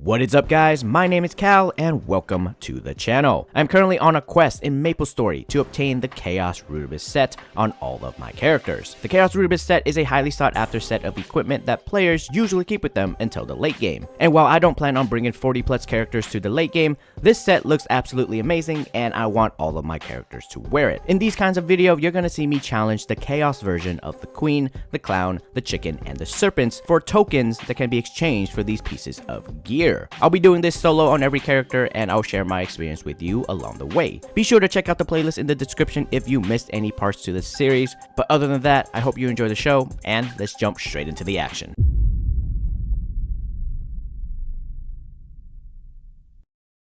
What is up, guys? My name is Cal and welcome to the channel. I'm currently on a quest in Maplestory to obtain the Chaos Rudibus set on all of my characters. The Chaos Rudibus set is a highly sought after set of equipment that players usually keep with them until the late game. And while I don't plan on bringing 40 plus characters to the late game, this set looks absolutely amazing and I want all of my characters to wear it. In these kinds of video, you're gonna see me challenge the Chaos version of the Queen, the Clown, the Chicken, and the Serpents for tokens that can be exchanged for these pieces of gear. I'll be doing this solo on every character and I'll share my experience with you along the way. Be sure to check out the playlist in the description if you missed any parts to this series, but other than that, I hope you enjoy the show and let's jump straight into the action.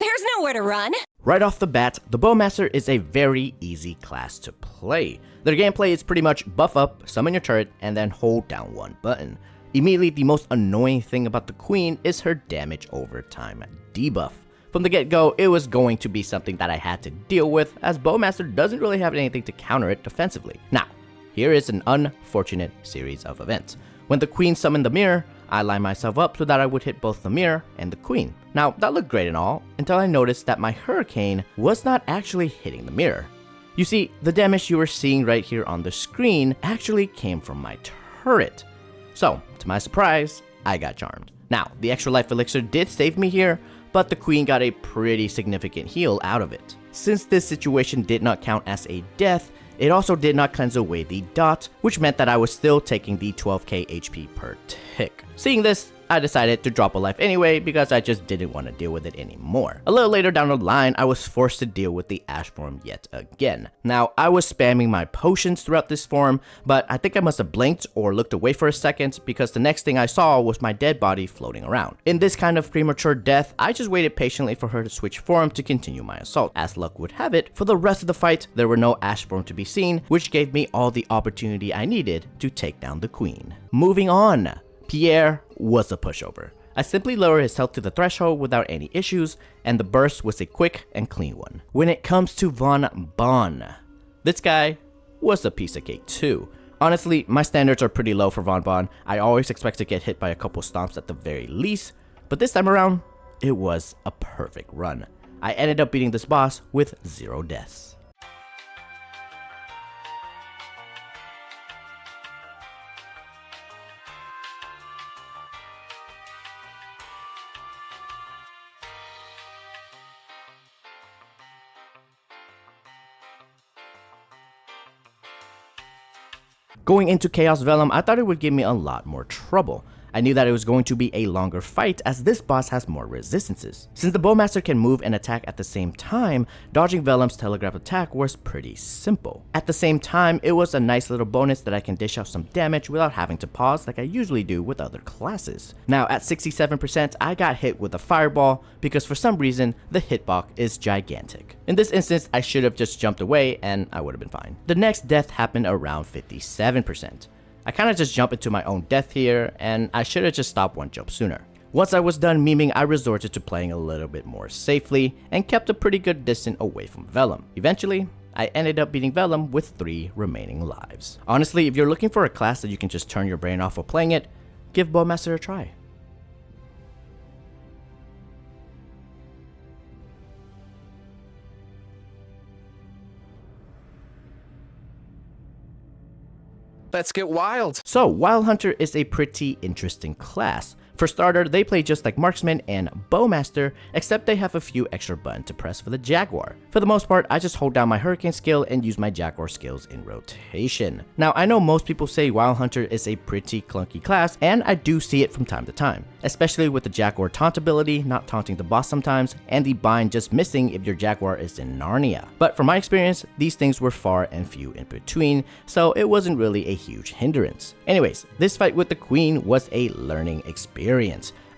There's nowhere to run. Right off the bat, the Bowmaster is a very easy class to play. Their gameplay is pretty much buff up, summon your turret, and then hold down one button. Immediately, the most annoying thing about the Queen is her damage over time debuff. From the get-go, it was going to be something that I had to deal with, as Bowmaster doesn't really have anything to counter it defensively. Now, here is an unfortunate series of events. When the Queen summoned the mirror, I lined myself up so that I would hit both the mirror and the Queen. Now, that looked great and all, until I noticed that my Hurricane was not actually hitting the mirror. You see, the damage you are seeing right here on the screen actually came from my turret. So, to my surprise, I got charmed. Now, the extra life elixir did save me here, but the Queen got a pretty significant heal out of it. Since this situation did not count as a death, it also did not cleanse away the dot, which meant that I was still taking the 12k HP per tick. Seeing this, I decided to drop a life anyway because I just didn't want to deal with it anymore. A little later down the line, I was forced to deal with the ash form yet again. Now, I was spamming my potions throughout this form, but I think I must have blinked or looked away for a second because the next thing I saw was my dead body floating around. In this kind of premature death, I just waited patiently for her to switch form to continue my assault. As luck would have it, for the rest of the fight, there were no ash form to be seen, which gave me all the opportunity I needed to take down the Queen. Moving on. Pierre was a pushover. I simply lowered his health to the threshold without any issues, and the burst was a quick and clean one. When it comes to Von Bon, this guy was a piece of cake too. Honestly, my standards are pretty low for Von Bon. I always expect to get hit by a couple stomps at the very least, but this time around, it was a perfect run. I ended up beating this boss with 0 deaths. Going into Chaos Vellum, I thought it would give me a lot more trouble. I knew that it was going to be a longer fight as this boss has more resistances. Since the Bowmaster can move and attack at the same time, dodging Vellum's telegraph attack was pretty simple. At the same time, it was a nice little bonus that I can dish out some damage without having to pause like I usually do with other classes. Now at 67%, I got hit with a fireball because for some reason, the hitbox is gigantic. In this instance, I should have just jumped away and I would have been fine. The next death happened around 57%. I kinda just jumped into my own death here, and I should've just stopped one jump sooner. Once I was done memeing, I resorted to playing a little bit more safely, and kept a pretty good distance away from Vellum. Eventually, I ended up beating Vellum with 3 remaining lives. Honestly, if you're looking for a class that you can just turn your brain off while playing it, give Bowmaster a try. Let's get wild. So, Wild Hunter is a pretty interesting class. For starter, they play just like Marksman and Bowmaster, except they have a few extra buttons to press for the Jaguar. For the most part, I just hold down my Hurricane skill and use my Jaguar skills in rotation. Now, I know most people say Wild Hunter is a pretty clunky class, and I do see it from time to time, especially with the Jaguar taunt ability not taunting the boss sometimes, and the bind just missing if your Jaguar is in Narnia. But from my experience, these things were far and few in between, so it wasn't really a huge hindrance. Anyways, this fight with the Queen was a learning experience.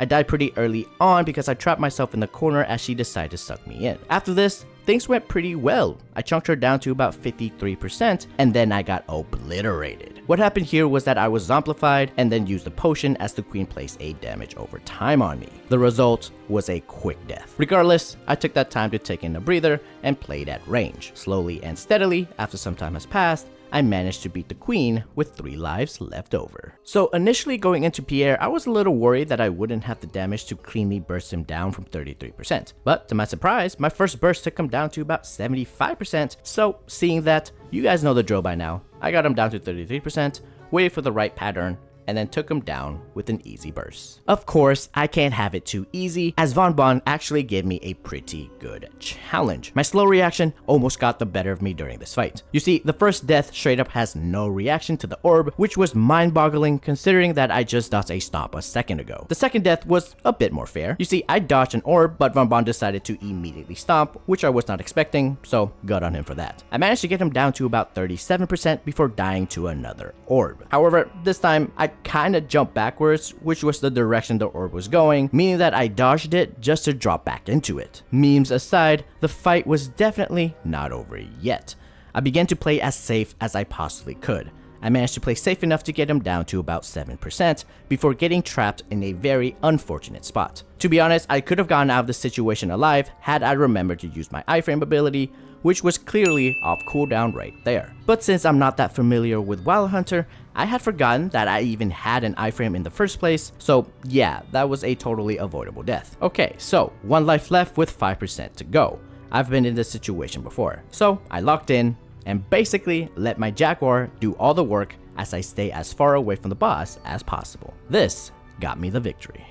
I died pretty early on because I trapped myself in the corner as she decided to suck me in. After this, things went pretty well. I chunked her down to about 53% and then I got obliterated. What happened here was that I was zomplified and then used the potion as the Queen placed a damage over time on me. The result was a quick death. Regardless, I took that time to take in a breather and played at range. Slowly and steadily, after some time has passed, I managed to beat the queen with 3 lives left over. So initially going into Pierre, I was a little worried that I wouldn't have the damage to cleanly burst him down from 33%. But to my surprise, my first burst took him down to about 75%, so seeing that, you guys know the drill by now. I got him down to 33%, waited for the right pattern, and then took him down with an easy burst. Of course, I can't have it too easy, as Von Bon actually gave me a pretty good challenge. My slow reaction almost got the better of me during this fight. You see, the first death straight up has no reaction to the orb, which was mind-boggling considering that I just dodged a stomp a second ago. The second death was a bit more fair. You see, I dodged an orb, but Von Bon decided to immediately stomp, which I was not expecting, so good on him for that. I managed to get him down to about 37% before dying to another orb. However, this time, I kinda jumped backwards, which was the direction the orb was going, meaning that I dodged it just to drop back into it. Memes aside, the fight was definitely not over yet. I began to play as safe as I possibly could. I managed to play safe enough to get him down to about 7% before getting trapped in a very unfortunate spot. To be honest, I could have gotten out of the situation alive had I remembered to use my iframe ability, which was clearly off cooldown right there. But since I'm not that familiar with Wild Hunter, I had forgotten that I even had an iframe in the first place, so yeah, that was a totally avoidable death. Okay, so 1 life left with 5% to go. I've been in this situation before, so I locked in and basically let my Jaguar do all the work as I stay as far away from the boss as possible. This got me the victory.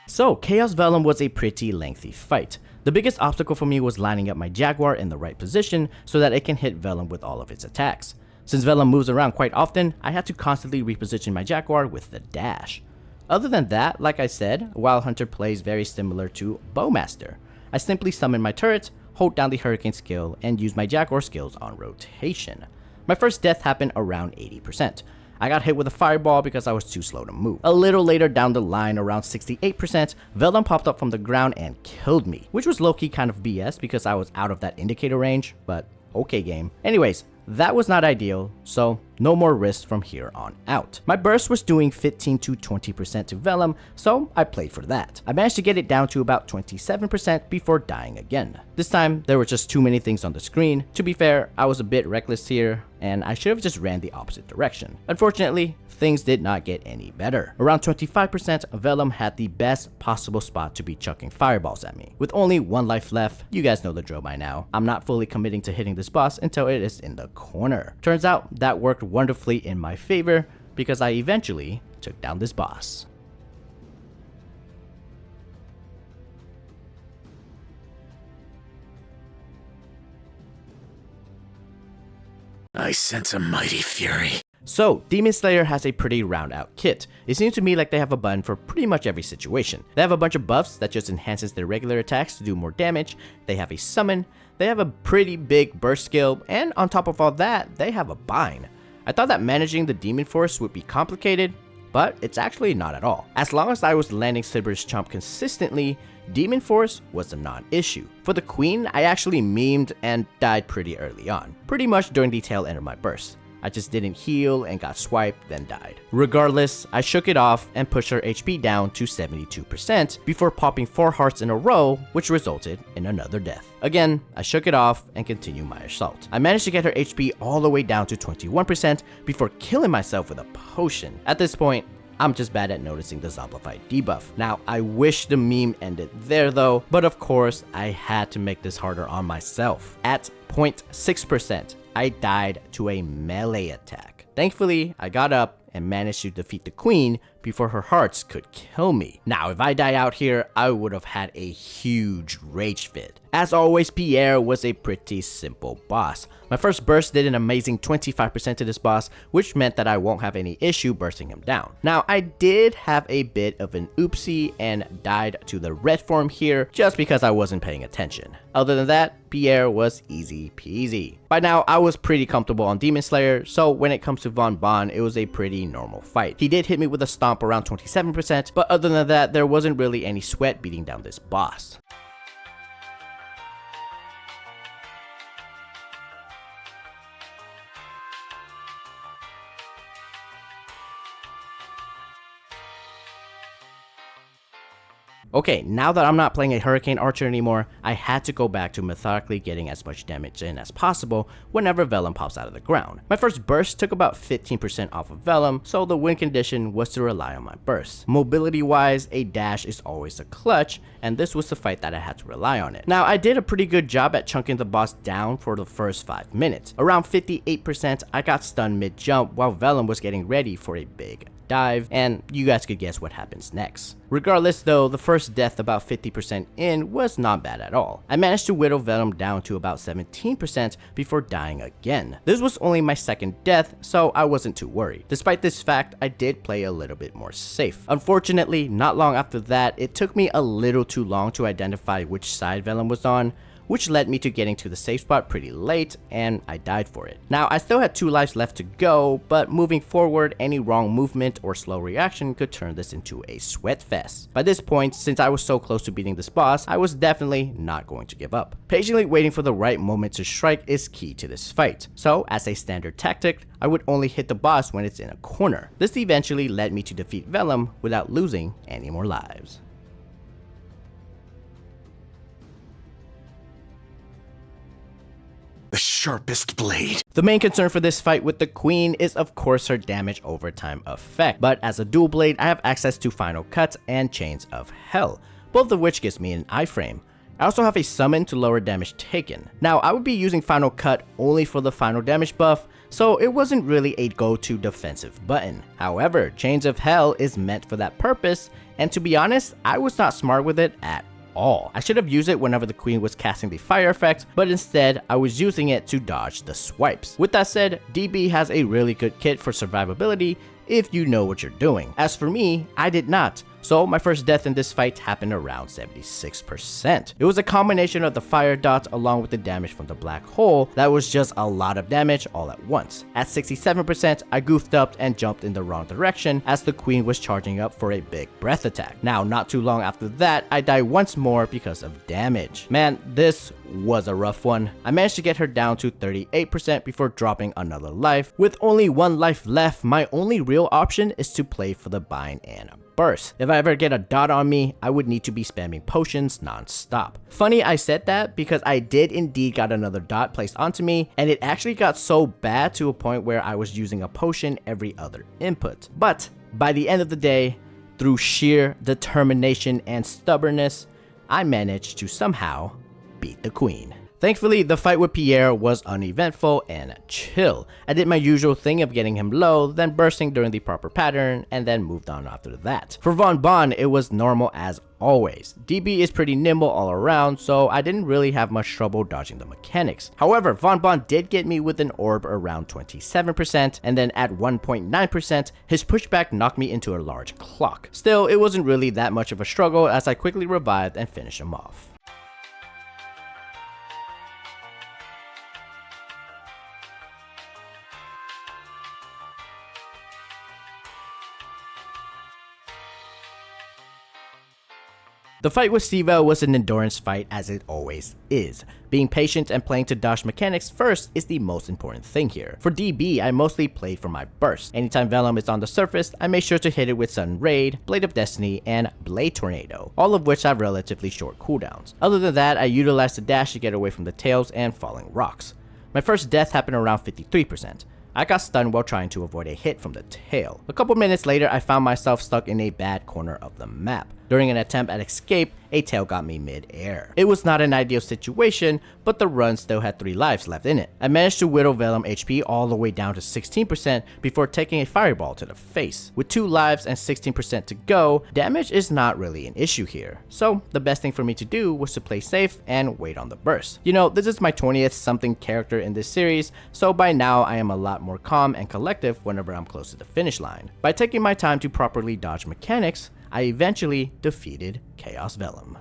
So, Chaos Vellum was a pretty lengthy fight. The biggest obstacle for me was lining up my Jaguar in the right position so that it can hit Vellum with all of its attacks. Since Vellum moves around quite often, I had to constantly reposition my Jaguar with the dash. Other than that, like I said, Wild Hunter plays very similar to Bowmaster. I simply summon my turrets, hold down the Hurricane skill, and use my Jaguar skills on rotation. My first death happened around 80%. I got hit with a fireball because I was too slow to move. A little later down the line, around 68%, Vellum popped up from the ground and killed me, which was low-key kind of BS because I was out of that indicator range, but okay game. Anyways, that was not ideal, so no more risks from here on out. My burst was doing 15 to 20% to Vellum, so I played for that. I managed to get it down to about 27% before dying again. This time, there were just too many things on the screen. To be fair, I was a bit reckless here, and I should have just ran the opposite direction. Unfortunately, things did not get any better. Around 25%, Vellum had the best possible spot to be chucking fireballs at me. With only 1 life left, you guys know the drill by now. I'm not fully committing to hitting this boss until it is in the corner. Turns out that worked wonderfully in my favor because I eventually took down this boss. I sense a mighty fury. So, Demon Slayer has a pretty round out kit. It seems to me like they have a button for pretty much every situation. They have a bunch of buffs that just enhances their regular attacks to do more damage, they have a summon, they have a pretty big burst skill, and on top of all that, they have a bind. I thought that managing the demon force would be complicated, but it's actually not at all. As long as I was landing Sliber's Chomp consistently, Demon Force was a non-issue. For the Queen, I actually memed and died pretty early on, pretty much during the tail end of my burst. I just didn't heal and got swiped, then died. Regardless, I shook it off and pushed her HP down to 72% before popping 4 hearts in a row, which resulted in another death. Again, I shook it off and continued my assault. I managed to get her HP all the way down to 21% before killing myself with a potion. At this point, I'm just bad at noticing the Zombified debuff. Now, I wish the meme ended there though, but of course, I had to make this harder on myself. At 0.6%, I died to a melee attack. Thankfully, I got up and managed to defeat the Queen before her hearts could kill me. Now, if I died out here, I would have had a huge rage fit. As always, Pierre was a pretty simple boss. My first burst did an amazing 25% to this boss, which meant that I won't have any issue bursting him down. Now, I did have a bit of an oopsie and died to the red form here just because I wasn't paying attention. Other than that, Pierre was easy peasy. By now, I was pretty comfortable on Demon Slayer, so when it comes to Von Bon, it was a pretty normal fight. He did hit me with a stomp around 27%, but other than that, there wasn't really any sweat beating down this boss. Okay, now that I'm not playing a Hurricane Archer anymore, I had to go back to methodically getting as much damage in as possible whenever Vellum pops out of the ground. My first burst took about 15% off of Vellum, so the win condition was to rely on my burst. Mobility wise, a dash is always a clutch, and this was the fight that I had to rely on it. Now, I did a pretty good job at chunking the boss down for the first 5 minutes. Around 58%, I got stunned mid-jump while Vellum was getting ready for a big dive, and you guys could guess what happens next. Regardless though, the first death about 50% in was not bad at all. I managed to whittle Vellum down to about 17% before dying again. This was only my second death, so I wasn't too worried. Despite this fact, I did play a little bit more safe. Unfortunately, not long after that, it took me a little too long to identify which side Vellum was on, which led me to getting to the safe spot pretty late, and I died for it. Now, I still had 2 lives left to go, but moving forward, any wrong movement or slow reaction could turn this into a sweat fest. By this point, since I was so close to beating this boss, I was definitely not going to give up. Patiently waiting for the right moment to strike is key to this fight, so as a standard tactic, I would only hit the boss when it's in a corner. This eventually led me to defeat Vellum without losing any more lives. The sharpest blade. The main concern for this fight with the Queen is of course her damage over time effect, but as a dual blade I have access to Final Cut and Chains of Hell, both of which gives me an iframe. I also have a summon to lower damage taken. Now I would be using Final Cut only for the final damage buff, so it wasn't really a go-to defensive button. However, Chains of Hell is meant for that purpose, and to be honest, I was not smart with it at all. I should have used it whenever the Queen was casting the fire effect, but instead I was using it to dodge the swipes. With that said, DB has a really good kit for survivability if you know what you're doing. As for me, I did not. So my first death in this fight happened around 76%. It was a combination of the fire dots along with the damage from the black hole that was just a lot of damage all at once. At 67%, I goofed up and jumped in the wrong direction as the Queen was charging up for a big breath attack. Now, not too long after that, I died once more because of damage. Man, this was a rough one. I managed to get her down to 38% before dropping another life. With only 1 life left, my only real option is to play for the bind and burst. If I ever get a dot on me, I would need to be spamming potions non-stop. Funny I said that because I did indeed got another dot placed onto me, and it actually got so bad to a point where I was using a potion every other input. But by the end of the day, through sheer determination and stubbornness, I managed to somehow beat the Queen. Thankfully, the fight with Pierre was uneventful and chill. I did my usual thing of getting him low, then bursting during the proper pattern, and then moved on after that. For Von Bon, it was normal as always. DB is pretty nimble all around, so I didn't really have much trouble dodging the mechanics. However, Von Bon did get me with an orb around 27%, and then at 1.9%, his pushback knocked me into a large clock. Still, it wasn't really that much of a struggle as I quickly revived and finished him off. The fight with Siva was an endurance fight as it always is. Being patient and playing to dodge mechanics first is the most important thing here. For DB, I mostly played for my burst. Anytime Vellum is on the surface, I make sure to hit it with Sudden Raid, Blade of Destiny, and Blade Tornado, all of which have relatively short cooldowns. Other than that, I utilized the dash to get away from the tails and falling rocks. My first death happened around 53%. I got stunned while trying to avoid a hit from the tail. A couple minutes later, I found myself stuck in a bad corner of the map. During an attempt at escape, a tail got me mid-air. It was not an ideal situation, but the run still had 3 lives left in it. I managed to whittle Vellum HP all the way down to 16% before taking a fireball to the face. With 2 lives and 16% to go, damage is not really an issue here. So the best thing for me to do was to play safe and wait on the burst. You know, this is my 20th something character in this series, so by now I am a lot more calm and collective whenever I'm close to the finish line. By taking my time to properly dodge mechanics, I eventually defeated Chaos Vellum.